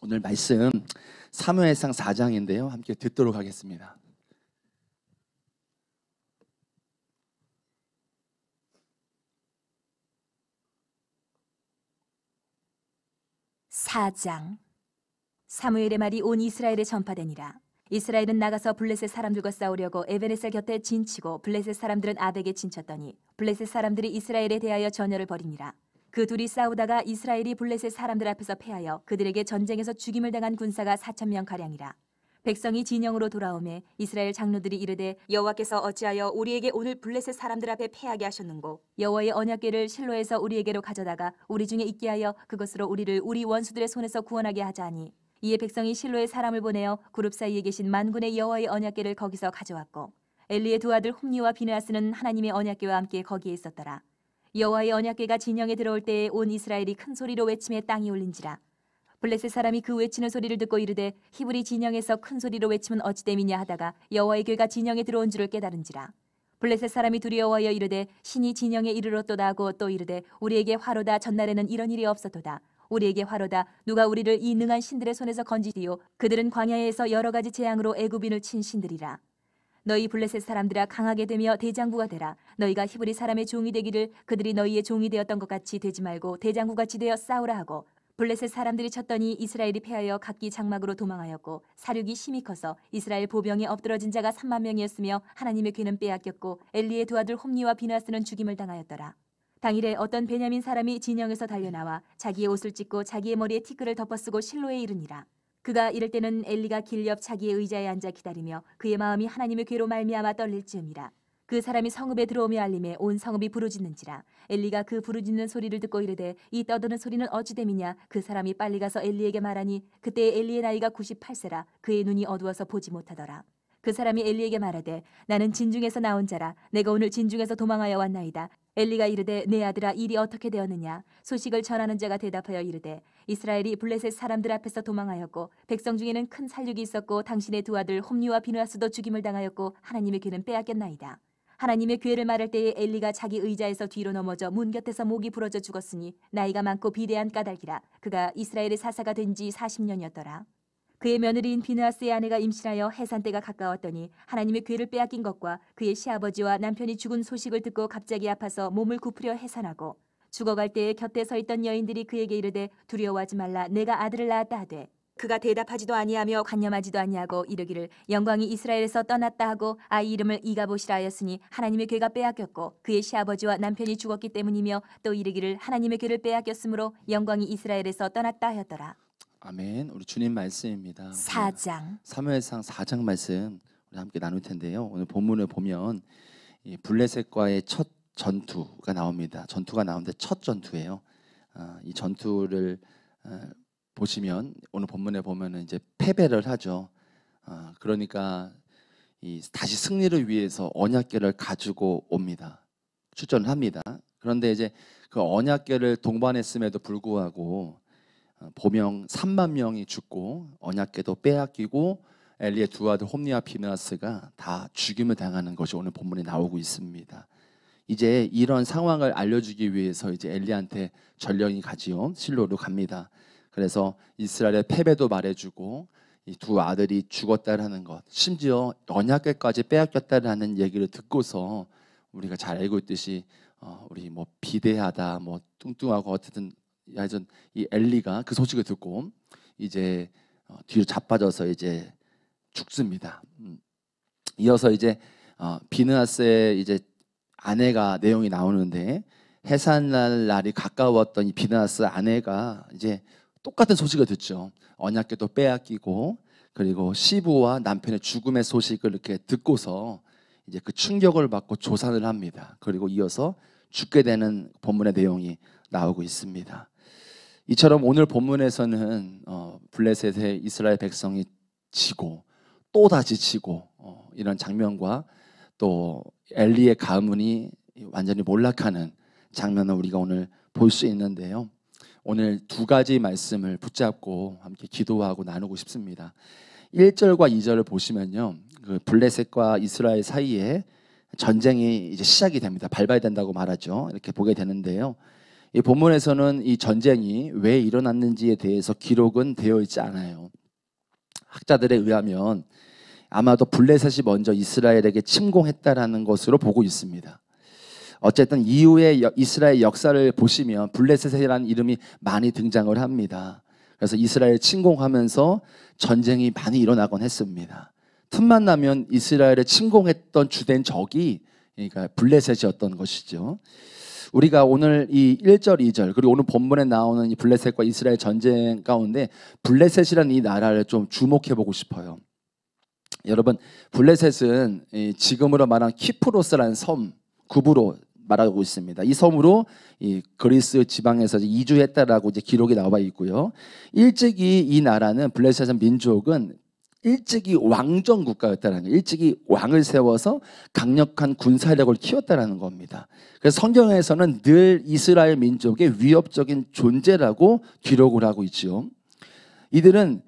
오늘 말씀 사무엘상 4장인데요. 함께 듣도록 하겠습니다. 사장. 사무엘의 말이 온 이스라엘에 전파되니라. 이스라엘은 나가서 블레셋 사람들과 싸우려고 에베네셀 곁에 진치고 블레셋 사람들은 아벡에 진쳤더니 블레셋 사람들이 이스라엘에 대하여 전열을 벌이니라. 그 둘이 싸우다가 이스라엘이 블레셋 사람들 앞에서 패하여 그들에게 전쟁에서 죽임을 당한 군사가 4,000명 가량이라. 백성이 진영으로 돌아오매 이스라엘 장로들이 이르되 여호와께서 어찌하여 우리에게 오늘 블레셋 사람들 앞에 패하게 하셨는고 여호와의 언약궤를 실로에서 우리에게로 가져다가 우리 중에 있게 하여 그것으로 우리를 우리 원수들의 손에서 구원하게 하자니 이에 백성이 실로에 사람을 보내어 그룹 사이에 계신 만군의 여호와의 언약궤를 거기서 가져왔고 엘리의 두 아들 홈니와 비느하스는 하나님의 언약궤와 함께 거기에 있었더라. 여호와의 언약궤가 진영에 들어올 때에 온 이스라엘이 큰 소리로 외침에 땅이 울린지라. 블레셋 사람이 그 외치는 소리를 듣고 이르되 히브리 진영에서 큰 소리로 외치면 어찌 됨이냐 하다가 여호와의 궤가 진영에 들어온 줄을 깨달은지라. 블레셋 사람이 두려워하여 이르되 신이 진영에 이르렀도다 하고 또 이르되 우리에게 화로다. 전날에는 이런 일이 없었도다. 우리에게 화로다. 누가 우리를 이 능한 신들의 손에서 건지디요. 그들은 광야에서 여러 가지 재앙으로 애굽인을 친 신들이라. 너희 블레셋 사람들아 강하게 되며 대장부가 되라. 너희가 히브리 사람의 종이 되기를 그들이 너희의 종이 되었던 것 같이 되지 말고 대장부같이 되어 싸우라 하고 블레셋 사람들이 쳤더니 이스라엘이 패하여 각기 장막으로 도망하였고 사륙이 심히 커서 이스라엘 보병에 엎드러진 자가 3만 명이었으며 하나님의 궤는 빼앗겼고 엘리의 두 아들 홈니와 비느하스는 죽임을 당하였더라. 당일에 어떤 베냐민 사람이 진영에서 달려나와 자기의 옷을 찢고 자기의 머리에 티끌을 덮어쓰고 실로에 이르니라. 그가 이럴 때는 엘리가 길 옆 자기의 의자에 앉아 기다리며 그의 마음이 하나님의 궤로 말미암아 떨릴 즈음이라. 그 사람이 성읍에 들어오며 알림에 온 성읍이 부르짖는지라. 엘리가 그 부르짖는 소리를 듣고 이르되 이 떠드는 소리는 어찌 됨이냐. 그 사람이 빨리 가서 엘리에게 말하니 그때 엘리의 나이가 98세라. 그의 눈이 어두워서 보지 못하더라. 그 사람이 엘리에게 말하되 나는 진중에서 나온 자라. 내가 오늘 진중에서 도망하여 왔나이다. 엘리가 이르되 내 아들아 일이 어떻게 되었느냐. 소식을 전하는 자가 대답하여 이르되 이스라엘이 블레셋 사람들 앞에서 도망하였고 백성 중에는 큰 살육이 있었고 당신의 두 아들 홈니와 비느하스도 죽임을 당하였고 하나님의 궤는 빼앗겼나이다. 하나님의 궤를 말할 때에 엘리가 자기 의자에서 뒤로 넘어져 문 곁에서 목이 부러져 죽었으니 나이가 많고 비대한 까닭이라. 그가 이스라엘의 사사가 된 지 40년이었더라. 그의 며느리인 비느하스의 아내가 임신하여 해산 때가 가까웠더니 하나님의 궤를 빼앗긴 것과 그의 시아버지와 남편이 죽은 소식을 듣고 갑자기 아파서 몸을 굽으려 해산하고 죽어갈 때에 곁에 서 있던 여인들이 그에게 이르되 두려워하지 말라. 내가 아들을 낳았다 하되 그가 대답하지도 아니하며 관념하지도 아니하고 이르기를 영광이 이스라엘에서 떠났다 하고 아이 이름을 이가봇이라 하였으니 하나님의 궤가 빼앗겼고 그의 시아버지와 남편이 죽었기 때문이며 또 이르기를 하나님의 궤를 빼앗겼으므로 영광이 이스라엘에서 떠났다 하였더라. 아멘. 우리 주님 말씀입니다. 4장. 사무엘상 4장 말씀 우리 함께 나눌 텐데요. 오늘 본문을 보면 이 블레셋과의 첫 전투가 나옵니다. 전투가 나오는데 첫 전투예요. 이 전투를 보시면 오늘 본문에 보면은 이제 패배를 하죠. 그러니까 다시 승리를 위해서 언약궤를 가지고 옵니다. 출전을 합니다. 그런데 이제 그 언약궤를 동반했음에도 불구하고 보명 3만 명이 죽고 언약궤도 빼앗기고 엘리의 두 아들 홈니와 비느하스가 다 죽임을 당하는 것이 오늘 본문에 나오고 있습니다. 이제 이런 상황을 알려주기 위해서 이제 엘리한테 전령이 가지요. 실로로 갑니다. 그래서 이스라엘의 패배도 말해주고 이 두 아들이 죽었다라는 것, 심지어 언약궤까지 빼앗겼다라는 얘기를 듣고서 우리가 잘 알고 있듯이 우리 뭐 비대하다, 뭐 뚱뚱하고 어쨌든 하여튼 이 엘리가 그 소식을 듣고 이제 뒤로 자빠져서 이제 죽습니다. 이어서 이제 비느하스의 이제 아내가 내용이 나오는데 해산날 날이 가까웠던 이 비느하스 아내가 이제 똑같은 소식을 듣죠. 언약궤도 빼앗기고 그리고 시부와 남편의 죽음의 소식을 이렇게 듣고서 이제 그 충격을 받고 조산을 합니다. 그리고 이어서 죽게 되는 본문의 내용이 나오고 있습니다. 이처럼 오늘 본문에서는 블레셋의 이스라엘 백성이 지고 또 다시 지고 이런 장면과 또 엘리의 가문이 완전히 몰락하는 장면을 우리가 오늘 볼 수 있는데요. 오늘 두 가지 말씀을 붙잡고 함께 기도하고 나누고 싶습니다. 1절과 2절을 보시면요, 그 블레셋과 이스라엘 사이에 전쟁이 이제 시작이 됩니다. 밟아야 된다고 말하죠. 이렇게 보게 되는데요. 이 본문에서는 이 전쟁이 왜 일어났는지에 대해서 기록은 되어 있지 않아요. 학자들에 의하면 아마도 블레셋이 먼저 이스라엘에게 침공했다라는 것으로 보고 있습니다. 어쨌든 이후에 이스라엘 역사를 보시면 블레셋이라는 이름이 많이 등장을 합니다. 그래서 이스라엘 침공하면서 전쟁이 많이 일어나곤 했습니다. 틈만 나면 이스라엘에 침공했던 주된 적이 그러니까 블레셋이었던 것이죠. 우리가 오늘 이 1절, 2절 그리고 오늘 본문에 나오는 이 블레셋과 이스라엘 전쟁 가운데 블레셋이라는 이 나라를 좀 주목해 보고 싶어요. 여러분, 블레셋은 지금으로 말하는 키프로스라는 섬, 구부로 말하고 있습니다. 이 섬으로 이 그리스 지방에서 이주했다라고 이제 기록이 나와 있고요. 일찍이 이 나라는 블레셋 민족은 일찍이 왕정 국가였다는 거예요. 일찍이 왕을 세워서 강력한 군사력을 키웠다는 겁니다. 그래서 성경에서는 늘 이스라엘 민족의 위협적인 존재라고 기록을 하고 있죠. 이들은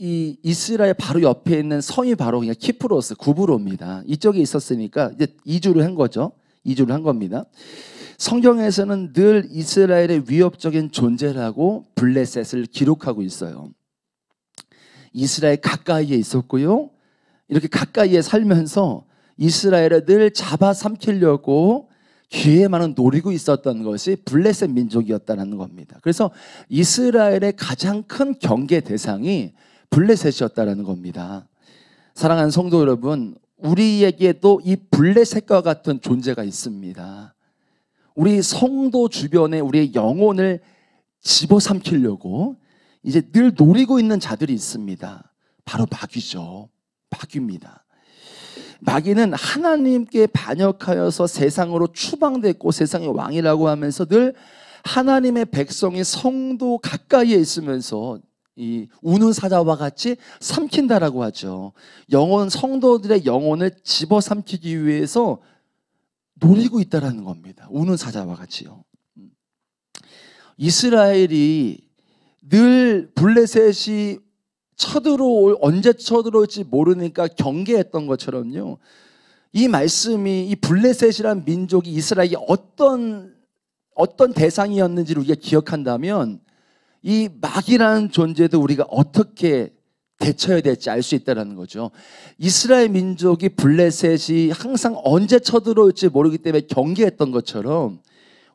이 이스라엘 바로 옆에 있는 섬이 바로 그냥 키프로스, 구브로입니다. 이쪽에 있었으니까 이제 이주를 한 거죠. 이주를 한 겁니다. 성경에서는 늘 이스라엘의 위협적인 존재라고 블레셋을 기록하고 있어요. 이스라엘 가까이에 있었고요. 이렇게 가까이에 살면서 이스라엘을 늘 잡아삼키려고 기회만은 노리고 있었던 것이 블레셋 민족이었다는 겁니다. 그래서 이스라엘의 가장 큰 경계 대상이 블레셋이었다는 겁니다. 사랑하는 성도 여러분, 우리에게도 이 블레셋과 같은 존재가 있습니다. 우리 성도 주변에 우리의 영혼을 집어삼키려고 이제 늘 노리고 있는 자들이 있습니다. 바로 마귀죠. 마귀입니다. 마귀는 하나님께 반역하여서 세상으로 추방됐고 세상의 왕이라고 하면서 늘 하나님의 백성이 성도 가까이에 있으면서 이 우는 사자와 같이 삼킨다라고 하죠. 성도들의 영혼을 집어삼키기 위해서 노리고 있다라는 겁니다. 우는 사자와 같이요. 이스라엘이 늘 블레셋이 언제 쳐들어올지 모르니까 경계했던 것처럼요. 이 말씀이 이 블레셋이란 민족이 이스라엘이 어떤 대상이었는지를 우리가 기억한다면 이 마귀라는 존재도 우리가 어떻게 대처해야 될지 알 수 있다는 거죠. 이스라엘 민족이 블레셋이 항상 언제 쳐들어올지 모르기 때문에 경계했던 것처럼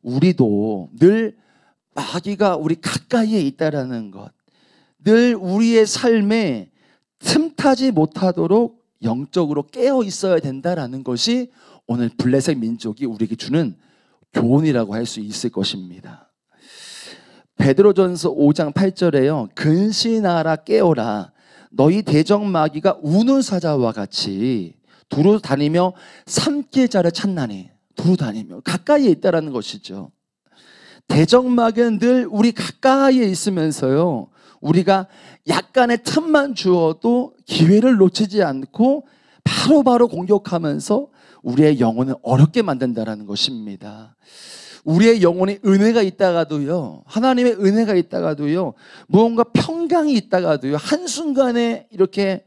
우리도 늘 마귀가 우리 가까이에 있다라는 것, 늘 우리의 삶에 틈타지 못하도록 영적으로 깨어 있어야 된다라는 것이 오늘 블레셋 민족이 우리에게 주는 교훈이라고 할 수 있을 것입니다. 베드로전서 5장 8절에요. 근신하라 깨어라 너희 대적 마귀가 우는 사자와 같이 두루 다니며 삼킬 자를 찾나니. 두루 다니며 가까이에 있다라는 것이죠. 대적 마귀는 늘 우리 가까이에 있으면서요, 우리가 약간의 틈만 주어도 기회를 놓치지 않고 바로바로 공격하면서 우리의 영혼을 어렵게 만든다는 것입니다. 우리의 영혼에 은혜가 있다가도요, 하나님의 은혜가 있다가도요, 무언가 평강이 있다가도요, 한순간에 이렇게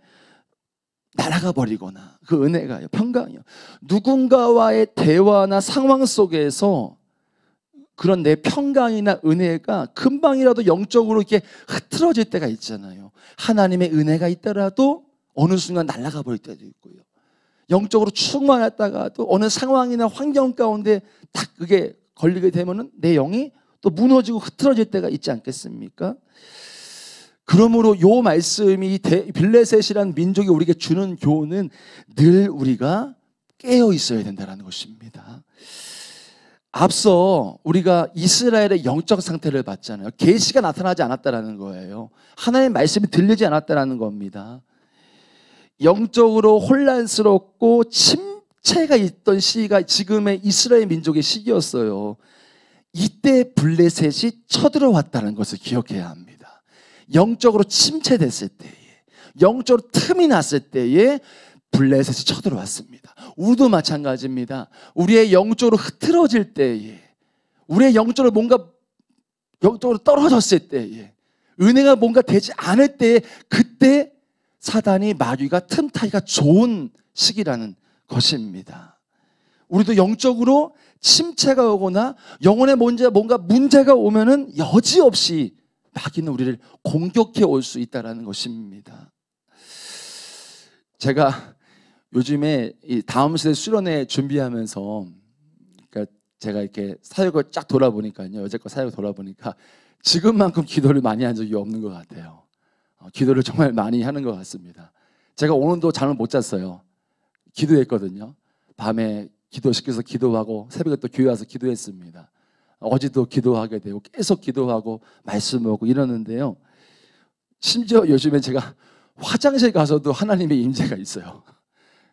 날아가 버리거나, 그 은혜가요, 평강이요, 누군가와의 대화나 상황 속에서 그런 내 평강이나 은혜가 금방이라도 영적으로 이렇게 흐트러질 때가 있잖아요. 하나님의 은혜가 있더라도 어느 순간 날아가 버릴 때도 있고요, 영적으로 충만했다가도 어느 상황이나 환경 가운데 딱 그게 걸리게 되면은 내 영이 또 무너지고 흐트러질 때가 있지 않겠습니까? 그러므로 이 말씀이 블레셋이라는 민족이 우리에게 주는 교훈은 늘 우리가 깨어 있어야 된다는 것입니다. 앞서 우리가 이스라엘의 영적 상태를 봤잖아요. 계시가 나타나지 않았다는 거예요. 하나님의 말씀이 들리지 않았다는 겁니다. 영적으로 혼란스럽고 침체가 있던 시기가 지금의 이스라엘 민족의 시기였어요. 이때 블레셋이 쳐들어왔다는 것을 기억해야 합니다. 영적으로 침체됐을 때에, 영적으로 틈이 났을 때에 블레셋이 쳐들어왔습니다. 우리도 마찬가지입니다. 우리의 영적으로 흐트러질 때에, 우리의 영적으로 뭔가 영적으로 떨어졌을 때에, 은혜가 뭔가 되지 않을 때에, 그때 사단이 마귀가 틈타기가 좋은 시기라는 것입니다. 우리도 영적으로 침체가 오거나 영혼의 뭔가 문제가 오면은 여지없이 마귀는 우리를 공격해 올 수 있다는 것입니다. 제가 요즘에 이 다음 세대 수련회 준비하면서, 그러니까 제가 이렇게 사역을 쫙 돌아보니까요, 여태껏 사역을 돌아보니까 지금만큼 기도를 많이 한 적이 없는 것 같아요. 기도를 정말 많이 하는 것 같습니다. 제가 오늘도 잠을 못 잤어요. 기도했거든요. 밤에 기도시켜서 기도하고 새벽에 또 교회 와서 기도했습니다. 어제도 기도하게 되고 계속 기도하고 말씀하고 이러는데요. 심지어 요즘에 제가 화장실 가서도 하나님의 임재가 있어요.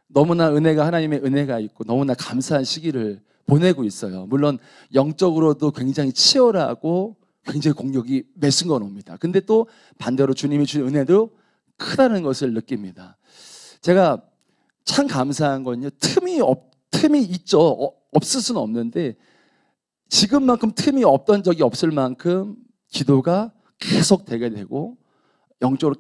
너무나 하나님의 은혜가 있고 너무나 감사한 시기를 보내고 있어요. 물론 영적으로도 굉장히 치열하고 굉장히 공격이 매순간 옵니다. 근데 또 반대로 주님이 주신 은혜도 크다는 것을 느낍니다. 제가 참 감사한 건요, 틈이 있죠. 없을 수는 없는데 지금만큼 틈이 없던 적이 없을 만큼 기도가 계속 되게 되고 영적으로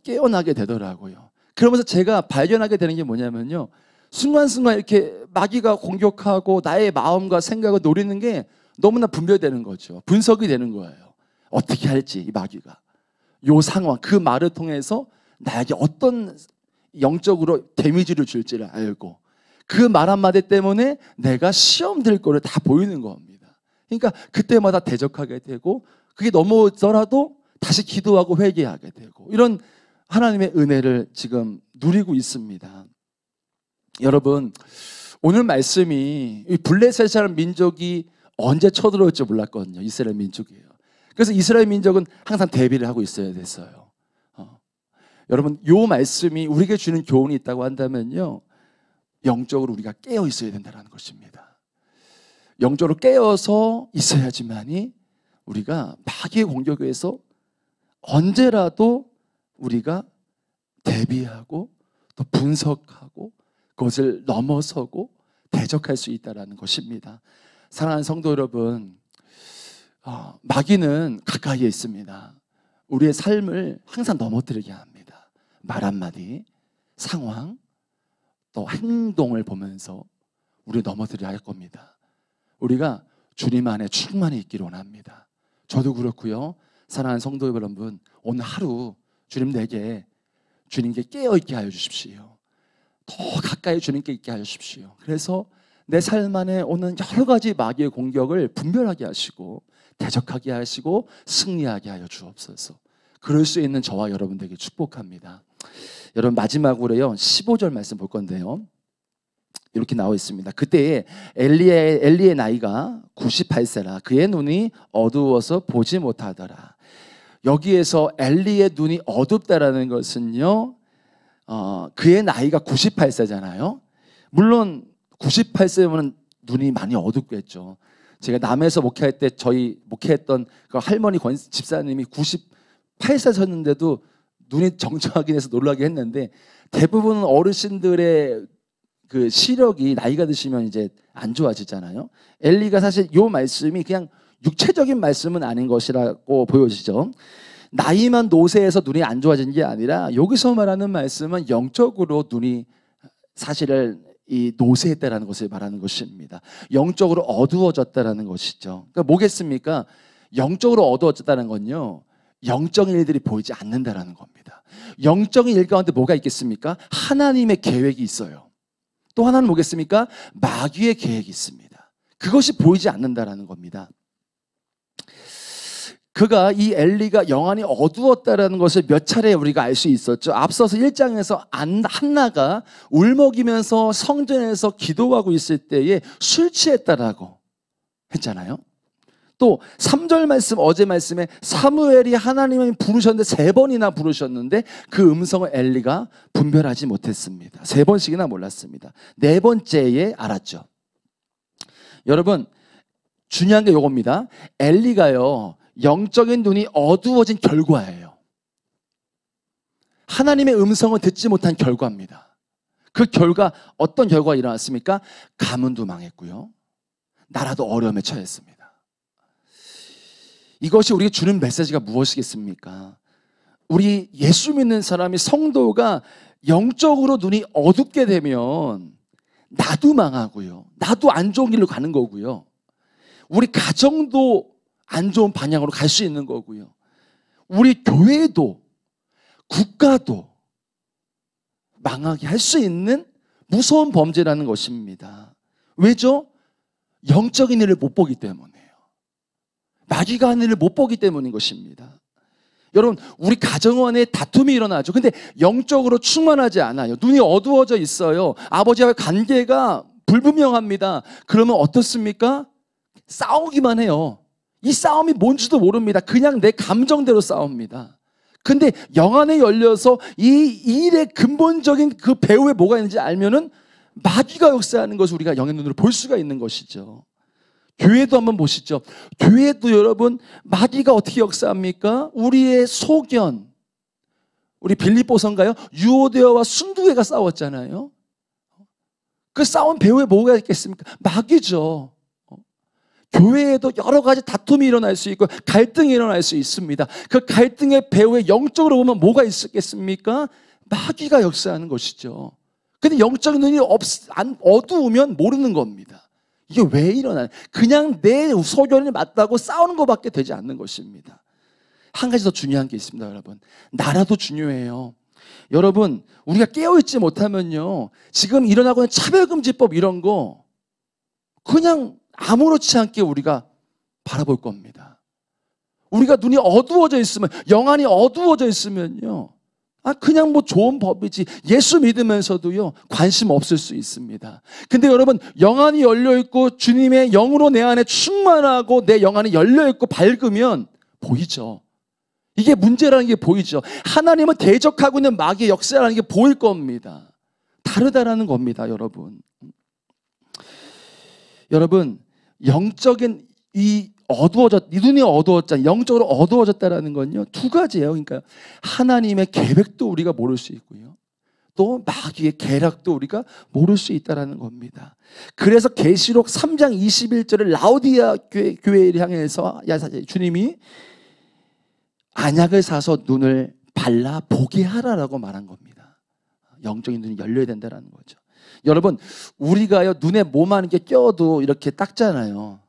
깨어나게 되더라고요. 그러면서 제가 발견하게 되는 게 뭐냐면요, 순간순간 이렇게 마귀가 공격하고 나의 마음과 생각을 노리는 게 너무나 분별되는 거죠. 분석이 되는 거예요. 어떻게 할지, 이 마귀가 요 상황, 그 말을 통해서 나에게 어떤 영적으로 데미지를 줄지를 알고 그 말 한마디 때문에 내가 시험 들 거를 다 보이는 겁니다. 그러니까 그때마다 대적하게 되고 그게 넘어오더라도 다시 기도하고 회개하게 되고 이런 하나님의 은혜를 지금 누리고 있습니다. 여러분, 오늘 말씀이 블레셋이라는 민족이 언제 쳐들어올지 몰랐거든요. 이스라엘 민족이에요. 그래서 이스라엘 민족은 항상 대비를 하고 있어야 됐어요. 여러분, 이 말씀이 우리에게 주는 교훈이 있다고 한다면요, 영적으로 우리가 깨어 있어야 된다는 것입니다. 영적으로 깨어서 있어야지만이 우리가 마귀의 공격에서 언제라도 우리가 대비하고 또 분석하고 그것을 넘어서고 대적할 수 있다는 것입니다. 사랑하는 성도 여러분, 마귀는 가까이에 있습니다. 우리의 삶을 항상 넘어뜨리게 합니다. 말 한마디, 상황, 또 행동을 보면서 우리 넘어뜨려야 할 겁니다. 우리가 주님 안에 충만히 있기를 원합니다. 저도 그렇고요. 사랑하는 성도 여러분, 오늘 하루 주님 내게 주님께 깨어있게 하여 주십시오. 더 가까이 주님께 있게 하여 주십시오. 그래서 내 삶 안에 오는 여러 가지 마귀의 공격을 분별하게 하시고 대적하게 하시고 승리하게 하여 주옵소서. 그럴 수 있는 저와 여러분들에게 축복합니다. 여러분, 마지막으로요, 15절 말씀 볼 건데요, 이렇게 나와 있습니다. 그때에 엘리의 나이가 98세라 그의 눈이 어두워서 보지 못하더라. 여기에서 엘리의 눈이 어둡다라는 것은요, 그의 나이가 98세잖아요. 물론 98세면 눈이 많이 어둡겠죠. 제가 남에서 목회할 때 저희 목회했던 그 할머니 집사님이 98세셨는데도 눈이 정정하긴 해서 놀라게 했는데, 대부분 어르신들의 그 시력이 나이가 드시면 이제 안 좋아지잖아요. 엘리가 사실 이 말씀이 그냥 육체적인 말씀은 아닌 것이라고 보여지죠. 나이만 노쇠해서 눈이 안 좋아진 게 아니라 여기서 말하는 말씀은 영적으로 눈이 사실은 이 노쇠했다라는 것을 말하는 것입니다. 영적으로 어두워졌다라는 것이죠. 그러니까 뭐겠습니까? 영적으로 어두워졌다는 건요, 영적인 일들이 보이지 않는다라는 겁니다. 영적인 일 가운데 뭐가 있겠습니까? 하나님의 계획이 있어요. 또 하나는 뭐겠습니까? 마귀의 계획이 있습니다. 그것이 보이지 않는다라는 겁니다. 그가 이 엘리가 영안이 어두웠다라는 것을 몇 차례 우리가 알 수 있었죠. 앞서서 1장에서 한나가 울먹이면서 성전에서 기도하고 있을 때에 술 취했다라고 했잖아요. 또 3절 말씀, 어제 말씀에 사무엘이 하나님을 부르셨는데 3번이나 부르셨는데 그 음성을 엘리가 분별하지 못했습니다. 3번씩이나 몰랐습니다. 4번째에 알았죠. 여러분, 중요한 게 이겁니다. 엘리가요, 영적인 눈이 어두워진 결과예요. 하나님의 음성을 듣지 못한 결과입니다. 그 결과, 어떤 결과가 일어났습니까? 가문도 망했고요, 나라도 어려움에 처했습니다. 이것이 우리에게 주는 메시지가 무엇이겠습니까? 우리 예수 믿는 사람이, 성도가 영적으로 눈이 어둡게 되면 나도 망하고요. 나도 안 좋은 길로 가는 거고요. 우리 가정도 안 좋은 방향으로 갈 수 있는 거고요. 우리 교회도 국가도 망하게 할 수 있는 무서운 범죄라는 것입니다. 왜죠? 영적인 일을 못 보기 때문이에요. 마귀가 하는 일을 못 보기 때문인 것입니다. 여러분, 우리 가정 안에 다툼이 일어나죠. 근데 영적으로 충만하지 않아요. 눈이 어두워져 있어요. 아버지와의 관계가 불분명합니다. 그러면 어떻습니까? 싸우기만 해요. 이 싸움이 뭔지도 모릅니다. 그냥 내 감정대로 싸웁니다. 근데 영 안에 열려서 이 일의 근본적인 그 배후에 뭐가 있는지 알면은 마귀가 역사하는 것을 우리가 영의 눈으로 볼 수가 있는 것이죠. 교회도 한번 보시죠. 교회도 여러분 마귀가 어떻게 역사합니까? 우리의 소견, 우리 빌립보서인가요? 유오데아와 순두개가 싸웠잖아요. 그 싸운 배후에 뭐가 있겠습니까? 마귀죠. 교회에도 여러 가지 다툼이 일어날 수 있고 갈등이 일어날 수 있습니다. 그 갈등의 배후에 영적으로 보면 뭐가 있겠습니까? 마귀가 역사하는 것이죠. 근데 영적인 눈이 어두우면 모르는 겁니다. 이게 왜 일어나요? 그냥 내 소견이 맞다고 싸우는 것밖에 되지 않는 것입니다. 한 가지 더 중요한 게 있습니다, 여러분. 나라도 중요해요. 여러분, 우리가 깨어있지 못하면요, 지금 일어나고 있는 차별금지법 이런 거 그냥 아무렇지 않게 우리가 바라볼 겁니다. 우리가 눈이 어두워져 있으면, 영안이 어두워져 있으면요, 그냥 뭐 좋은 법이지, 예수 믿으면서도요 관심 없을 수 있습니다. 근데 여러분, 영안이 열려있고 주님의 영으로 내 안에 충만하고 내 영안이 열려있고 밝으면 보이죠. 이게 문제라는 게 보이죠. 하나님을 대적하고 있는 마귀의 역사라는 게 보일 겁니다. 다르다라는 겁니다, 여러분. 여러분, 영적인 이 눈이 어두워졌다, 영적으로 어두워졌다라는 건요 두 가지예요. 그러니까 하나님의 계획도 우리가 모를 수 있고요, 또 마귀의 계략도 우리가 모를 수 있다라는 겁니다. 그래서 계시록 3장 21절을 라오디아 교회를 향해서 주님이 안약을 사서 눈을 발라 보게 하라라고 말한 겁니다. 영적인 눈이 열려야 된다는 거죠. 여러분, 우리가요 눈에 뭐만 이렇게 껴도 이렇게 닦잖아요.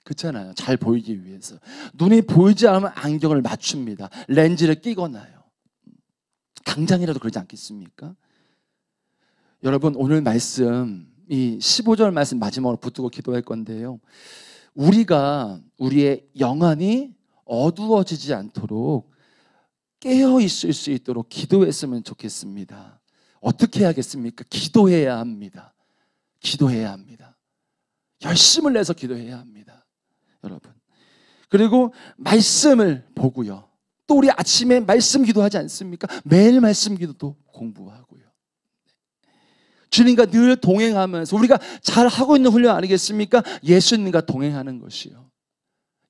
그렇잖아요. 잘 보이기 위해서. 눈이 보이지 않으면 안경을 맞춥니다. 렌즈를 끼거나요. 당장이라도 그러지 않겠습니까? 여러분, 오늘 말씀, 이 15절 말씀 마지막으로 붙들고 기도할 건데요, 우리가 우리의 영안이 어두워지지 않도록 깨어 있을 수 있도록 기도했으면 좋겠습니다. 어떻게 해야겠습니까? 기도해야 합니다. 기도해야 합니다. 열심을 내서 기도해야 합니다, 여러분. 그리고 말씀을 보고요, 또 우리 아침에 말씀 기도하지 않습니까? 매일 말씀 기도도 공부하고요, 주님과 늘 동행하면서 우리가 잘 하고 있는 훈련 아니겠습니까? 예수님과 동행하는 것이요,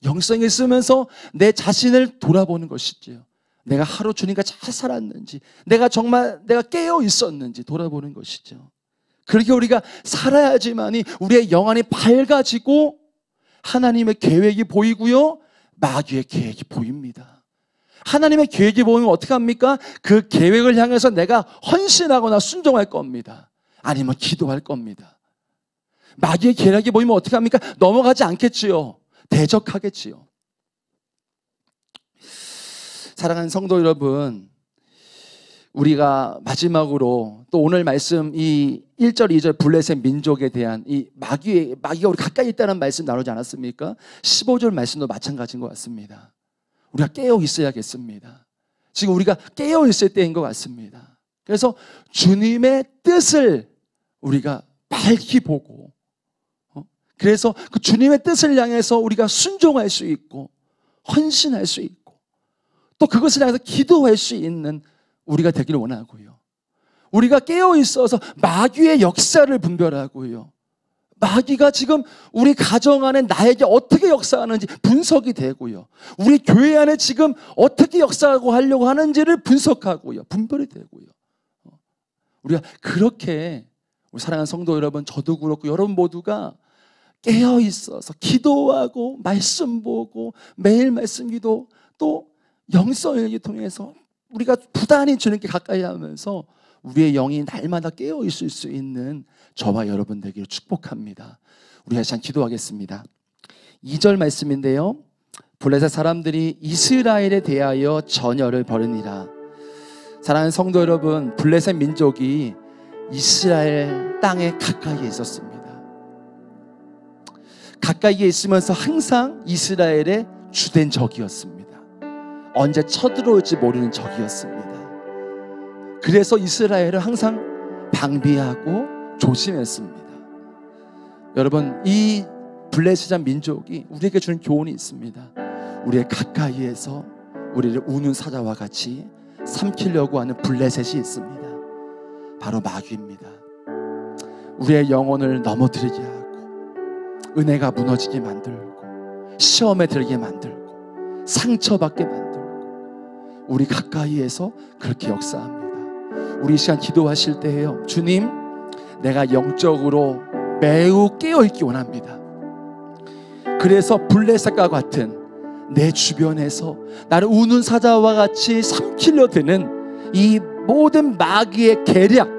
영성에 쓰면서 내 자신을 돌아보는 것이지요. 내가 하루 주님과 잘 살았는지, 내가 깨어 있었는지 돌아보는 것이죠. 그렇게 우리가 살아야지만이 우리의 영안이 밝아지고 하나님의 계획이 보이고요, 마귀의 계획이 보입니다. 하나님의 계획이 보이면 어떻게 합니까? 그 계획을 향해서 내가 헌신하거나 순종할 겁니다. 아니면 기도할 겁니다. 마귀의 계략이 보이면 어떻게 합니까? 넘어가지 않겠지요. 대적하겠지요. 사랑하는 성도 여러분, 우리가 마지막으로 또 오늘 말씀 이 1절 2절 블레셋 민족에 대한 이 마귀가 우리 가까이 있다는 말씀 나누지 않았습니까? 15절 말씀도 마찬가지인 것 같습니다. 우리가 깨어 있어야겠습니다. 지금 우리가 깨어 있을 때인 것 같습니다. 그래서 주님의 뜻을 우리가 밝히 보고, 그래서 그 주님의 뜻을 향해서 우리가 순종할 수 있고 헌신할 수 있고 또 그것을 향해서 기도할 수 있는 우리가 되기를 원하고요, 우리가 깨어 있어서 마귀의 역사를 분별하고요, 마귀가 지금 우리 가정 안에 나에게 어떻게 역사하는지 분석이 되고요, 우리 교회 안에 지금 어떻게 역사하고 하려고 하는지를 분석하고요, 분별이 되고요, 우리가 그렇게, 우리 사랑하는 성도 여러분, 저도 그렇고 여러분 모두가 깨어 있어서 기도하고 말씀 보고 매일 말씀 기도, 또 영성 일기 통해서 우리가 부단히 주님께 가까이 하면서 우리의 영이 날마다 깨어 있을 수 있는 저와 여러분 되기를 축복합니다. 우리 다시 한번 기도하겠습니다. 2절 말씀인데요, 블레셋 사람들이 이스라엘에 대하여 전열을 벌이니라. 사랑하는 성도 여러분, 블레셋 민족이 이스라엘 땅에 가까이에 있었습니다. 가까이에 있으면서 항상 이스라엘의 주된 적이었습니다. 언제 쳐들어올지 모르는 적이었습니다. 그래서 이스라엘을 항상 방비하고 조심했습니다. 여러분, 이 블레셋 민족이 우리에게 주는 교훈이 있습니다. 우리의 가까이에서 우리를 우는 사자와 같이 삼키려고 하는 블레셋이 있습니다. 바로 마귀입니다. 우리의 영혼을 넘어뜨리게 하고 은혜가 무너지게 만들고 시험에 들게 만들고 상처받게 만들고 우리 가까이에서 그렇게 역사합니다. 우리 이 시간 기도하실 때에요, 주님, 내가 영적으로 매우 깨어있기 원합니다. 그래서 블레셋과 같은 내 주변에서 나를 우는 사자와 같이 삼키려 드는 이 모든 마귀의 계략,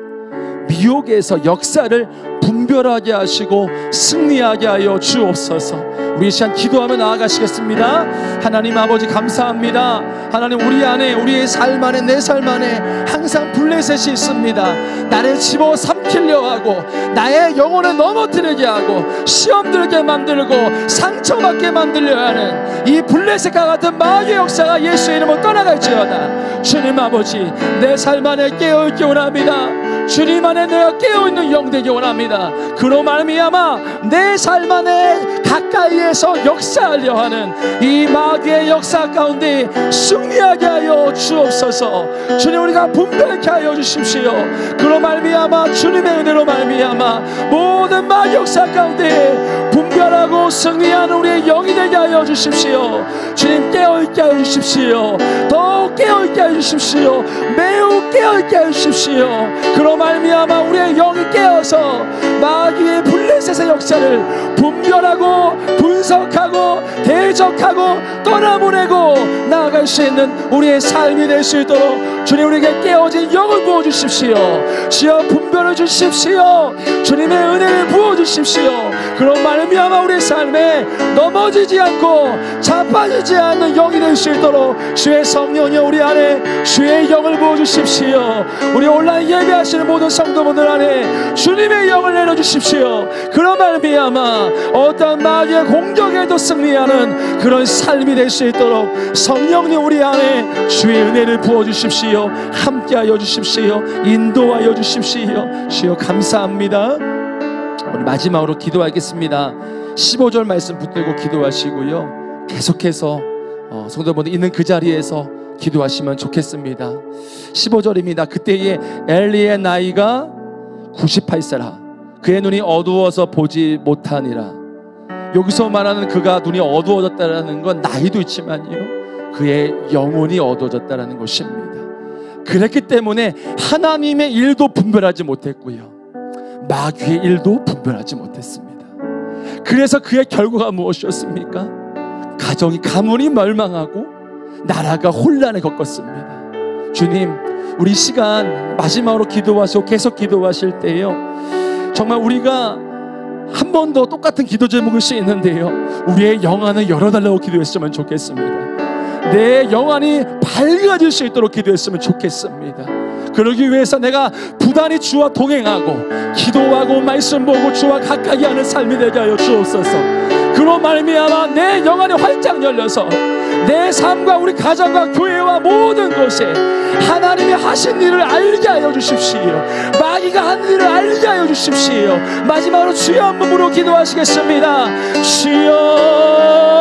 미혹에서 역사를 분별하게 하시고 승리하게 하여 주옵소서. 우리 이 시간 기도하며 나아가시겠습니다. 하나님 아버지 감사합니다. 하나님, 우리 안에, 우리의 삶 안에, 내 삶 안에 항상 블레셋이 있습니다. 나를 집어 삼키려 하고 나의 영혼을 넘어뜨리게 하고 시험 들게 만들고 상처받게 만들려 하는 이 블레셋과 같은 마귀의 역사가 예수의 이름으로 떠나갈지어다. 주님 아버지, 내 삶 안에 깨어있기 원합니다. 주님 안에 내가 깨어있는 영 되기 원합니다. 그로 말미암아 내 삶 안에 가까이에서 역사하려 하는 이 마귀의 역사 가운데 승리하게 하여 주옵소서. 주님, 우리가 분별케 하여 주십시오. 그로 말미암아 주님의 은혜로 말미암아 모든 마귀 역사 가운데 분별하고 승리하는 우리의 영이 되게 하여 주십시오. 주님, 깨어있게 하여 주십시오. 더욱 깨어있게 하여 주십시오. 매우 깨어있게 하여 주십시오. 그로 말미암아 우리의 영이 깨어서 마귀의 블레셋의 역사를 분별하고 분석하고 대적하고 떠나보내고 나아갈 수 있는 우리의 삶이 될 수 있도록 주님, 우리에게 깨어진 영을 부어주십시오. 주여, 분별해 주십시오. 주님의 은혜를 부어주십시오. 그런 말미암아 우리의 삶에 넘어지지 않고 자빠지지 않는 영이 될 수 있도록 주의 성령이 우리 안에 주의 영을 부어주십시오. 우리 온라인 예배하시는 모든 성도분들 안에 주님의 영을 내려주십시오. 그런 말미암아 어떤 마귀의 공격에도 승리하는 그런 삶이 될 수 있도록 성령님 우리 안에 주의 은혜를 부어주십시오. 함께하여 주십시오. 인도하여 주십시오. 주여 감사합니다. 우리 마지막으로 기도하겠습니다. 15절 말씀 붙들고 기도하시고요, 계속해서 성도분들 있는 그 자리에서 기도하시면 좋겠습니다. 15절입니다. 그때에 엘리의 나이가 98세라. 그의 눈이 어두워서 보지 못하니라. 여기서 말하는 그가 눈이 어두워졌다는 건 나이도 있지만요, 그의 영혼이 어두워졌다는 것입니다. 그랬기 때문에 하나님의 일도 분별하지 못했고요, 마귀의 일도 분별하지 못했습니다. 그래서 그의 결과가 무엇이었습니까? 가정이 가문이 멸망하고 나라가 혼란을 겪었습니다. 주님, 우리 시간 마지막으로 기도하시고 계속 기도하실 때요, 정말 우리가 한 번 더 똑같은 기도 제목일 수 있는데요, 우리의 영안을 열어달라고 기도했으면 좋겠습니다. 내 영안이 밝아질 수 있도록 기도했으면 좋겠습니다. 그러기 위해서 내가 부단히 주와 동행하고 기도하고 말씀 보고 주와 가까이 하는 삶이 되게 하여 주옵소서. 그로 말미암아 내 영안이 활짝 열려서 내 삶과 우리 가정과 교회와 모든 곳에 하나님이 하신 일을 알게 하여 주십시오. 마귀가 한 일을 알게 하여 주십시오. 마지막으로 주여 한 몸으로 기도하시겠습니다. 주여,